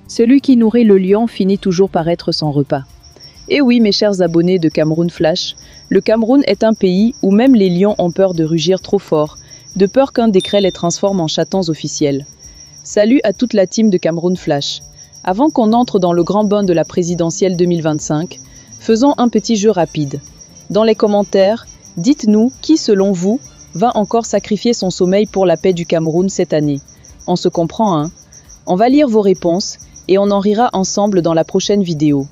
Celui qui nourrit le lion finit toujours par être sans repas. Et oui, mes chers abonnés de Cameroun Flash, le Cameroun est un pays où même les lions ont peur de rugir trop fort, de peur qu'un décret les transforme en chatons officiels. Salut à toute la team de Cameroun Flash. Avant qu'on entre dans le grand bain de la présidentielle 2025, faisons un petit jeu rapide. Dans les commentaires, dites-nous qui, selon vous, va encore sacrifier son sommeil pour la paix du Cameroun cette année. On se comprend, hein? On va lire vos réponses et on en rira ensemble dans la prochaine vidéo.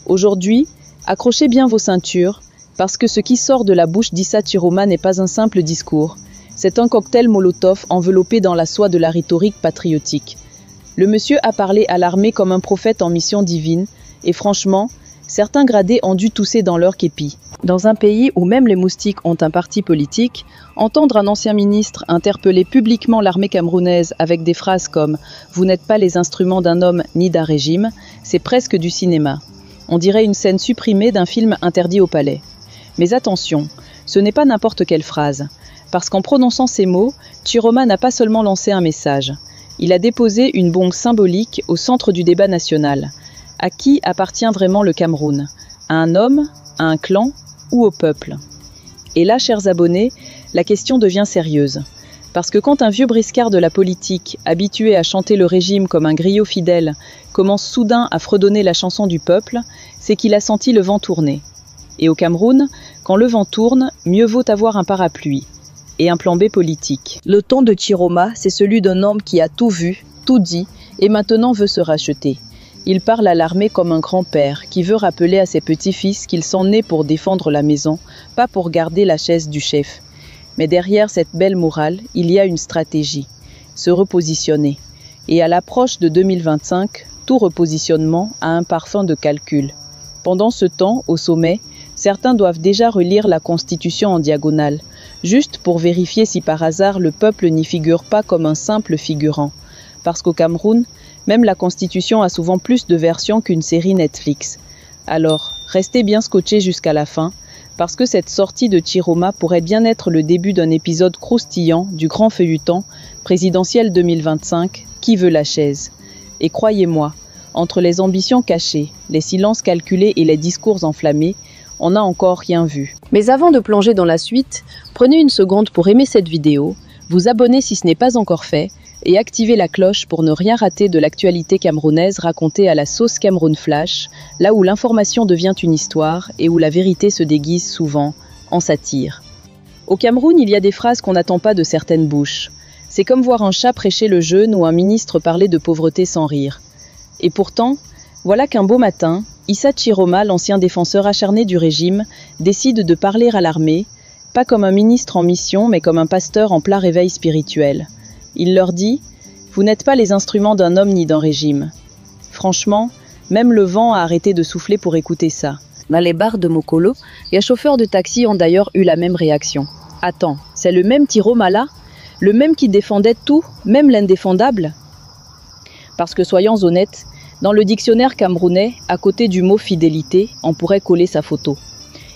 Aujourd'hui, accrochez bien vos ceintures, parce que ce qui sort de la bouche d'Issa Chiroma n'est pas un simple discours. C'est un cocktail Molotov enveloppé dans la soie de la rhétorique patriotique. Le monsieur a parlé à l'armée comme un prophète en mission divine, et franchement, certains gradés ont dû tousser dans leur képi. Dans un pays où même les moustiques ont un parti politique, entendre un ancien ministre interpeller publiquement l'armée camerounaise avec des phrases comme « Vous n'êtes pas les instruments d'un homme ni d'un régime », c'est presque du cinéma. On dirait une scène supprimée d'un film interdit au palais. Mais attention, ce n'est pas n'importe quelle phrase. Parce qu'en prononçant ces mots, Chiroma n'a pas seulement lancé un message. Il a déposé une bombe symbolique au centre du débat national. À qui appartient vraiment le Cameroun? À un homme? À un clan? Ou au peuple? Et là, chers abonnés, la question devient sérieuse. Parce que quand un vieux briscard de la politique, habitué à chanter le régime comme un griot fidèle, commence soudain à fredonner la chanson du peuple, c'est qu'il a senti le vent tourner. Et au Cameroun, quand le vent tourne, mieux vaut avoir un parapluie et un plan B politique. Le ton de Chiroma, c'est celui d'un homme qui a tout vu, tout dit, et maintenant veut se racheter. Il parle à l'armée comme un grand-père qui veut rappeler à ses petits-fils qu'ils sont nés pour défendre la maison, pas pour garder la chaise du chef. Mais derrière cette belle morale, il y a une stratégie, se repositionner. Et à l'approche de 2025, tout repositionnement a un parfum de calcul. Pendant ce temps, au sommet, certains doivent déjà relire la Constitution en diagonale, juste pour vérifier si par hasard le peuple n'y figure pas comme un simple figurant. Parce qu'au Cameroun, même la Constitution a souvent plus de versions qu'une série Netflix. Alors, restez bien scotchés jusqu'à la fin, parce que cette sortie de Chiroma pourrait bien être le début d'un épisode croustillant du grand feuilleton présidentiel 2025, Qui veut la chaise? Et croyez-moi, entre les ambitions cachées, les silences calculés et les discours enflammés, on n'a encore rien vu. Mais avant de plonger dans la suite, prenez une seconde pour aimer cette vidéo, vous abonner si ce n'est pas encore fait, et activez la cloche pour ne rien rater de l'actualité camerounaise racontée à la sauce Cameroun Flash, là où l'information devient une histoire et où la vérité se déguise souvent en satire. Au Cameroun, il y a des phrases qu'on n'attend pas de certaines bouches. C'est comme voir un chat prêcher le jeûne ou un ministre parler de pauvreté sans rire. Et pourtant, voilà qu'un beau matin, Issa Chiroma, l'ancien défenseur acharné du régime, décide de parler à l'armée, pas comme un ministre en mission, mais comme un pasteur en plein réveil spirituel. Il leur dit « Vous n'êtes pas les instruments d'un homme ni d'un régime ». Franchement, même le vent a arrêté de souffler pour écouter ça. Dans les bars de Mokolo, les chauffeurs de taxi ont d'ailleurs eu la même réaction. « Attends, c'est le même Chiroma là? Le même qui défendait tout, même l'indéfendable ?» Parce que soyons honnêtes, dans le dictionnaire camerounais, à côté du mot « fidélité », on pourrait coller sa photo.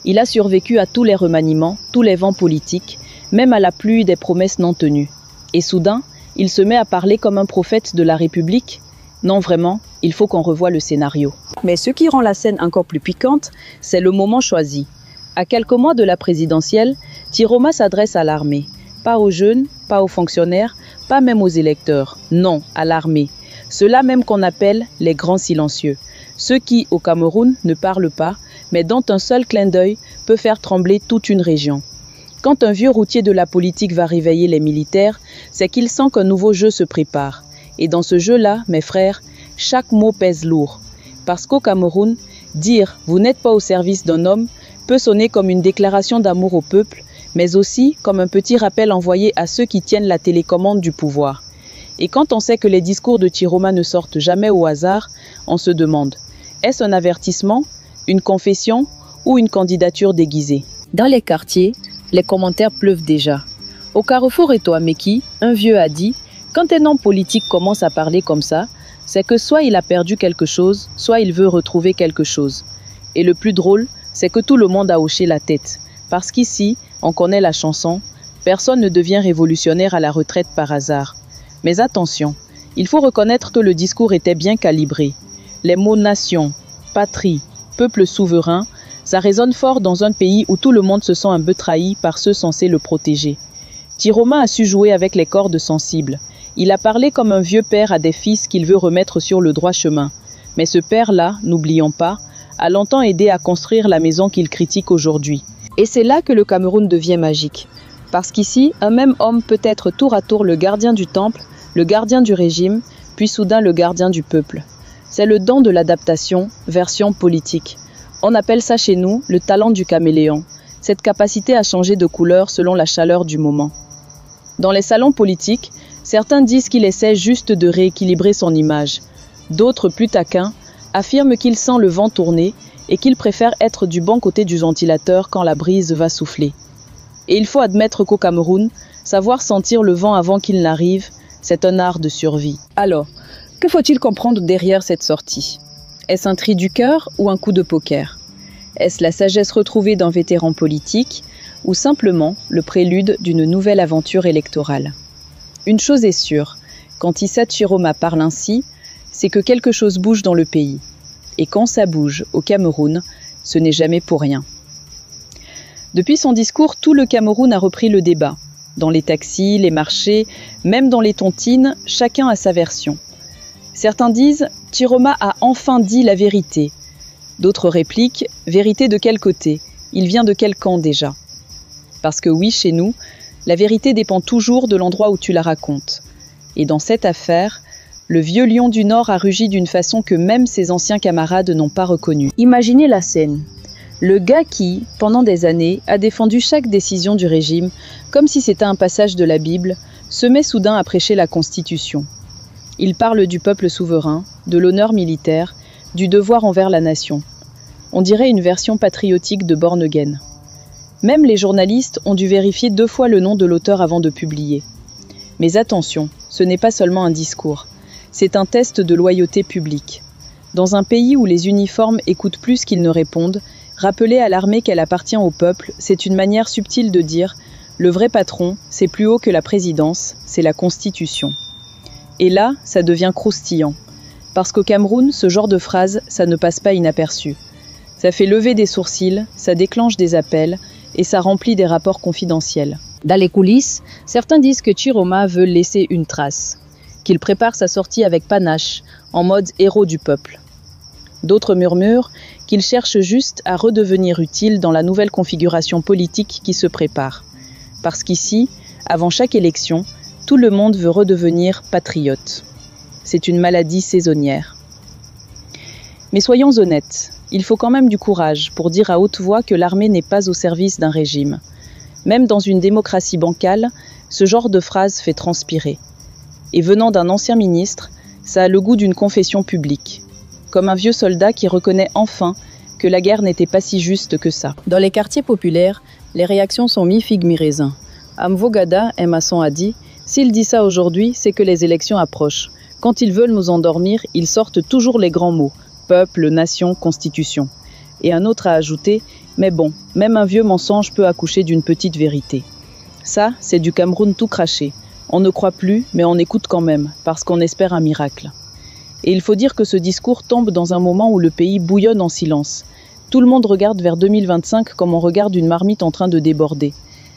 Il a survécu à tous les remaniements, tous les vents politiques, même à la pluie des promesses non tenues. Et soudain, il se met à parler comme un prophète de la République. Non, vraiment, il faut qu'on revoie le scénario. Mais ce qui rend la scène encore plus piquante, c'est le moment choisi. À quelques mois de la présidentielle, Chiroma s'adresse à l'armée. Pas aux jeunes, pas aux fonctionnaires, pas même aux électeurs. Non, à l'armée. Ceux-là même qu'on appelle les grands silencieux. Ceux qui, au Cameroun, ne parlent pas, mais dont un seul clin d'œil peut faire trembler toute une région. Quand un vieux routier de la politique va réveiller les militaires, c'est qu'il sent qu'un nouveau jeu se prépare. Et dans ce jeu-là, mes frères, chaque mot pèse lourd. Parce qu'au Cameroun, dire « vous n'êtes pas au service d'un homme » peut sonner comme une déclaration d'amour au peuple, mais aussi comme un petit rappel envoyé à ceux qui tiennent la télécommande du pouvoir. Et quand on sait que les discours de Chiroma ne sortent jamais au hasard, on se demande « est-ce un avertissement, une confession ou une candidature déguisée ?» Dans les quartiers, les commentaires pleuvent déjà. Au carrefour Etoameki, un vieux a dit « Quand un homme politique commence à parler comme ça, c'est que soit il a perdu quelque chose, soit il veut retrouver quelque chose. » Et le plus drôle, c'est que tout le monde a hoché la tête. Parce qu'ici, on connaît la chanson « Personne ne devient révolutionnaire à la retraite par hasard ». Mais attention, Il faut reconnaître que le discours était bien calibré. Les mots nation, patrie, peuple souverain, ça résonne fort dans un pays où tout le monde se sent un peu trahi par ceux censés le protéger. Tiroma a su jouer avec les cordes sensibles. Il a parlé comme un vieux père à des fils qu'il veut remettre sur le droit chemin. Mais ce père-là, n'oublions pas, a longtemps aidé à construire la maison qu'il critique aujourd'hui. Et c'est là que le Cameroun devient magique. Parce qu'ici, un même homme peut être tour à tour le gardien du temple, le gardien du régime, puis soudain le gardien du peuple. C'est le don de l'adaptation, version politique. On appelle ça chez nous le talent du caméléon, cette capacité à changer de couleur selon la chaleur du moment. Dans les salons politiques, certains disent qu'il essaie juste de rééquilibrer son image. D'autres, plus taquins, affirment qu'il sent le vent tourner et qu'il préfère être du bon côté du ventilateur quand la brise va souffler. Et il faut admettre qu'au Cameroun, savoir sentir le vent avant qu'il n'arrive, c'est un art de survie. Alors, que faut-il comprendre derrière cette sortie? Est-ce un tri du cœur ou un coup de poker? Est-ce la sagesse retrouvée d'un vétéran politique ou simplement le prélude d'une nouvelle aventure électorale? Une chose est sûre, quand Issa Chiroma parle ainsi, c'est que quelque chose bouge dans le pays. Et quand ça bouge au Cameroun, ce n'est jamais pour rien. Depuis son discours, tout le Cameroun a repris le débat. Dans les taxis, les marchés, même dans les tontines, chacun a sa version. Certains disent « Chiroma a enfin dit la vérité ». D'autres répliquent « Vérité de quel côté? Il vient de quel camp déjà ?» Parce que oui, chez nous, la vérité dépend toujours de l'endroit où tu la racontes. Et dans cette affaire, le vieux lion du Nord a rugi d'une façon que même ses anciens camarades n'ont pas reconnue. Imaginez la scène. Le gars qui, pendant des années, a défendu chaque décision du régime, comme si c'était un passage de la Bible, se met soudain à prêcher la Constitution. Il parle du peuple souverain, de l'honneur militaire, du devoir envers la nation. On dirait une version patriotique de Born Again. Même les journalistes ont dû vérifier 2 fois le nom de l'auteur avant de publier. Mais attention, ce n'est pas seulement un discours. C'est un test de loyauté publique. Dans un pays où les uniformes écoutent plus qu'ils ne répondent, rappeler à l'armée qu'elle appartient au peuple, c'est une manière subtile de dire « le vrai patron, c'est plus haut que la présidence, c'est la Constitution ». Et là, ça devient croustillant. Parce qu'au Cameroun, ce genre de phrase, ça ne passe pas inaperçu. Ça fait lever des sourcils, ça déclenche des appels et ça remplit des rapports confidentiels. Dans les coulisses, certains disent que Chiroma veut laisser une trace, qu'il prépare sa sortie avec panache, en mode héros du peuple. D'autres murmurent qu'il cherche juste à redevenir utile dans la nouvelle configuration politique qui se prépare. Parce qu'ici, avant chaque élection, tout le monde veut redevenir patriote. C'est une maladie saisonnière. Mais soyons honnêtes, il faut quand même du courage pour dire à haute voix que l'armée n'est pas au service d'un régime. Même dans une démocratie bancale, ce genre de phrase fait transpirer. Et venant d'un ancien ministre, ça a le goût d'une confession publique. Comme un vieux soldat qui reconnaît enfin que la guerre n'était pas si juste que ça. Dans les quartiers populaires, les réactions sont mi-figue mi-raisin. Amvogada, un maçon, a dit « S'il dit ça aujourd'hui, c'est que les élections approchent. Quand ils veulent nous endormir, ils sortent toujours les grands mots. Peuple, nation, constitution. » Et un autre a ajouté « Mais bon, même un vieux mensonge peut accoucher d'une petite vérité. » Ça, c'est du Cameroun tout craché. On ne croit plus, mais on écoute quand même, parce qu'on espère un miracle. Et il faut dire que ce discours tombe dans un moment où le pays bouillonne en silence. Tout le monde regarde vers 2025 comme on regarde une marmite en train de déborder.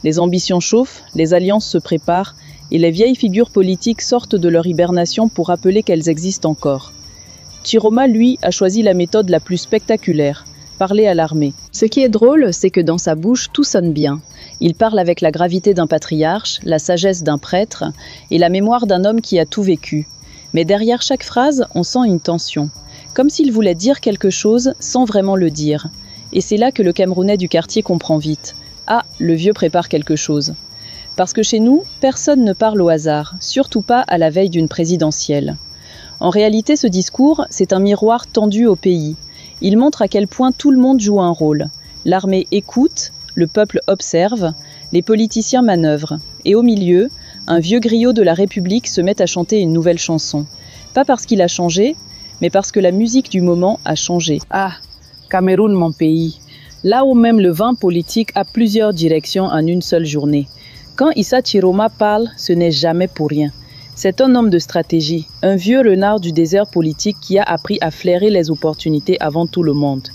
Les ambitions chauffent, les alliances se préparent, et les vieilles figures politiques sortent de leur hibernation pour rappeler qu'elles existent encore. Chiroma, lui, a choisi la méthode la plus spectaculaire, parler à l'armée. Ce qui est drôle, c'est que dans sa bouche, tout sonne bien. Il parle avec la gravité d'un patriarche, la sagesse d'un prêtre et la mémoire d'un homme qui a tout vécu. Mais derrière chaque phrase, on sent une tension. Comme s'il voulait dire quelque chose sans vraiment le dire. Et c'est là que le Camerounais du quartier comprend vite. Ah, le vieux prépare quelque chose. Parce que chez nous, personne ne parle au hasard, surtout pas à la veille d'une présidentielle. En réalité, ce discours, c'est un miroir tendu au pays. Il montre à quel point tout le monde joue un rôle. L'armée écoute, le peuple observe, les politiciens manœuvrent. Et au milieu, un vieux griot de la République se met à chanter une nouvelle chanson. Pas parce qu'il a changé, mais parce que la musique du moment a changé. Ah, Cameroun, mon pays. Là où même le vent politique a plusieurs directions en une seule journée. Quand Issa Chiroma parle, ce n'est jamais pour rien. C'est un homme de stratégie, un vieux renard du désert politique qui a appris à flairer les opportunités avant tout le monde.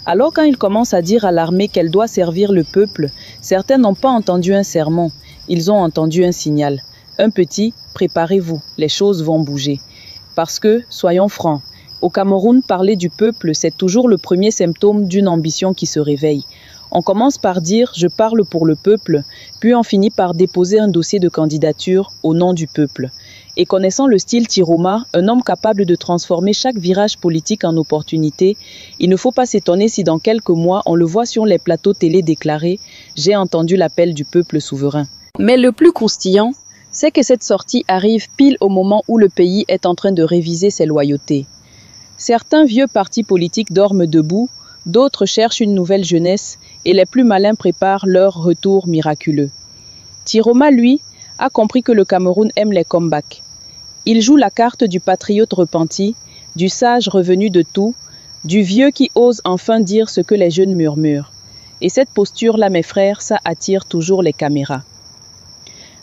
Alors quand il commence à dire à l'armée qu'elle doit servir le peuple, certains n'ont pas entendu un sermon, ils ont entendu un signal. Un petit « préparez-vous, les choses vont bouger ». Parce que, soyons francs, au Cameroun, parler du peuple, c'est toujours le premier symptôme d'une ambition qui se réveille. On commence par dire « je parle pour le peuple », puis on finit par déposer un dossier de candidature au nom du peuple. Et connaissant le style Tiroma, un homme capable de transformer chaque virage politique en opportunité, il ne faut pas s'étonner si dans quelques mois on le voit sur les plateaux télé déclarer « j'ai entendu l'appel du peuple souverain ». Mais le plus croustillant, c'est que cette sortie arrive pile au moment où le pays est en train de réviser ses loyautés. Certains vieux partis politiques dorment debout, d'autres cherchent une nouvelle jeunesse et les plus malins préparent leur retour miraculeux. Tiroma, lui, a compris que le Cameroun aime les comebacks. Il joue la carte du patriote repenti, du sage revenu de tout, du vieux qui ose enfin dire ce que les jeunes murmurent. Et cette posture-là, mes frères, ça attire toujours les caméras.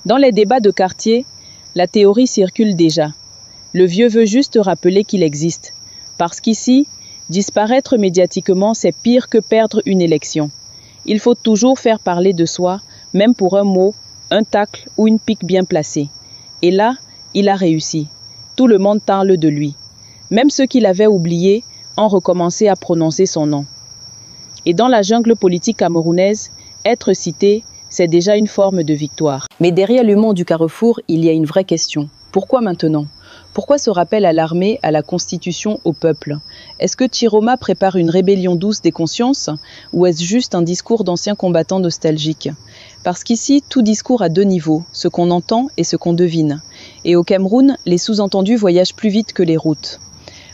Dans les débats de quartier, la théorie circule déjà. Le vieux veut juste rappeler qu'il existe. Parce qu'ici, disparaître médiatiquement, c'est pire que perdre une élection. Il faut toujours faire parler de soi, même pour un mot, un tacle ou une pique bien placée. Et là, il a réussi. Tout le monde parle de lui. Même ceux qui l'avaient oublié ont recommencé à prononcer son nom. Et dans la jungle politique camerounaise, être cité, c'est déjà une forme de victoire. Mais derrière l'humour du carrefour, il y a une vraie question. Pourquoi maintenant ? Pourquoi ce rappel à l'armée, à la Constitution, au peuple? Est-ce que Tiroma prépare une rébellion douce des consciences ou est-ce juste un discours d'anciens combattants nostalgiques? Parce qu'ici, tout discours a deux niveaux, ce qu'on entend et ce qu'on devine. Et au Cameroun, les sous-entendus voyagent plus vite que les routes.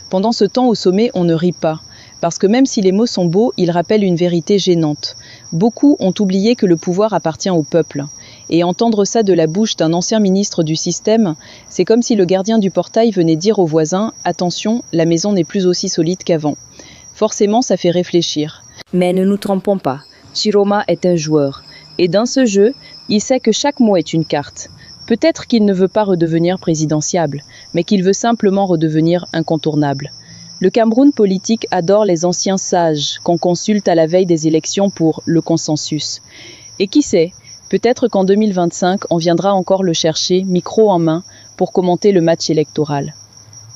Pendant ce temps, au sommet, on ne rit pas. Parce que même si les mots sont beaux, ils rappellent une vérité gênante. Beaucoup ont oublié que le pouvoir appartient au peuple. Et entendre ça de la bouche d'un ancien ministre du système, c'est comme si le gardien du portail venait dire aux voisins « Attention, la maison n'est plus aussi solide qu'avant ». Forcément, ça fait réfléchir. Mais ne nous trompons pas, Tiroma est un joueur. Et dans ce jeu, il sait que chaque mot est une carte. Peut-être qu'il ne veut pas redevenir présidentiable, mais qu'il veut simplement redevenir incontournable. Le Cameroun politique adore les anciens sages qu'on consulte à la veille des élections pour le consensus. Et qui sait, peut-être qu'en 2025, on viendra encore le chercher, micro en main, pour commenter le match électoral.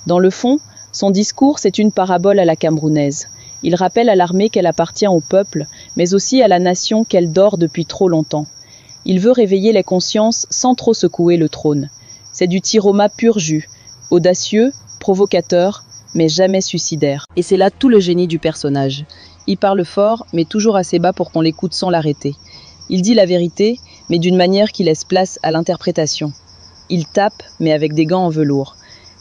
Dans le fond, son discours, c'est une parabole à la camerounaise. Il rappelle à l'armée qu'elle appartient au peuple, mais aussi à la nation qu'elle dort depuis trop longtemps. Il veut réveiller les consciences sans trop secouer le trône. C'est du Tiroma pur jus, audacieux, provocateur, mais jamais suicidaire. Et c'est là tout le génie du personnage. Il parle fort, mais toujours assez bas pour qu'on l'écoute sans l'arrêter. Il dit la vérité, mais d'une manière qui laisse place à l'interprétation. Il tape, mais avec des gants en velours.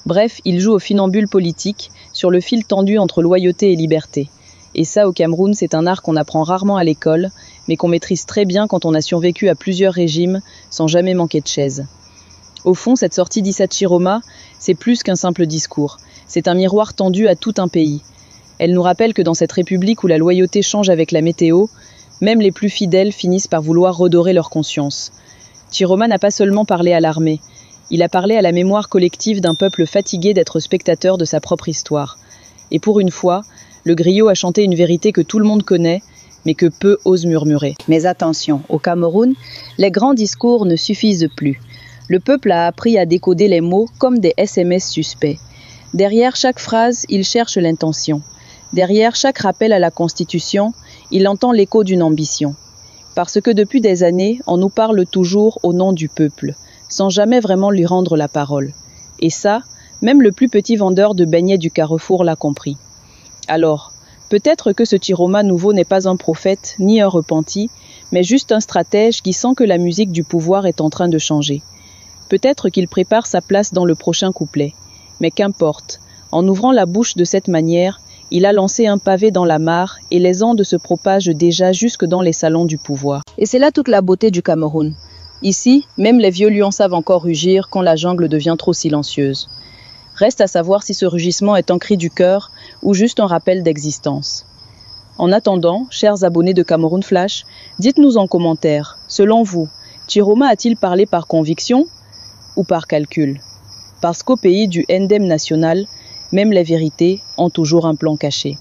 Bref, il joue au funambule politique, sur le fil tendu entre loyauté et liberté. Et ça, au Cameroun, c'est un art qu'on apprend rarement à l'école, mais qu'on maîtrise très bien quand on a survécu à plusieurs régimes, sans jamais manquer de chaise. Au fond, cette sortie d'Issa Chiroma, c'est plus qu'un simple discours. C'est un miroir tendu à tout un pays. Elle nous rappelle que dans cette république où la loyauté change avec la météo, même les plus fidèles finissent par vouloir redorer leur conscience. Tiroma n'a pas seulement parlé à l'armée, il a parlé à la mémoire collective d'un peuple fatigué d'être spectateur de sa propre histoire. Et pour une fois, le griot a chanté une vérité que tout le monde connaît, mais que peu osent murmurer. Mais attention, au Cameroun, les grands discours ne suffisent plus. Le peuple a appris à décoder les mots comme des SMS suspects. Derrière chaque phrase, il cherche l'intention. Derrière chaque rappel à la Constitution, il entend l'écho d'une ambition. Parce que depuis des années, on nous parle toujours au nom du peuple, sans jamais vraiment lui rendre la parole. Et ça, même le plus petit vendeur de beignets du carrefour l'a compris. Alors, peut-être que ce Tiroma nouveau n'est pas un prophète, ni un repenti, mais juste un stratège qui sent que la musique du pouvoir est en train de changer. Peut-être qu'il prépare sa place dans le prochain couplet. Mais qu'importe, en ouvrant la bouche de cette manière, il a lancé un pavé dans la mare et les ondes se propagent déjà jusque dans les salons du pouvoir. Et c'est là toute la beauté du Cameroun. Ici, même les vieux lions savent encore rugir quand la jungle devient trop silencieuse. Reste à savoir si ce rugissement est un cri du cœur ou juste un rappel d'existence. En attendant, chers abonnés de Cameroun Flash, dites-nous en commentaire, selon vous, Tiroma a-t-il parlé par conviction ou par calcul ? Parce qu'au pays du Ndem national, même les vérités ont toujours un plan caché.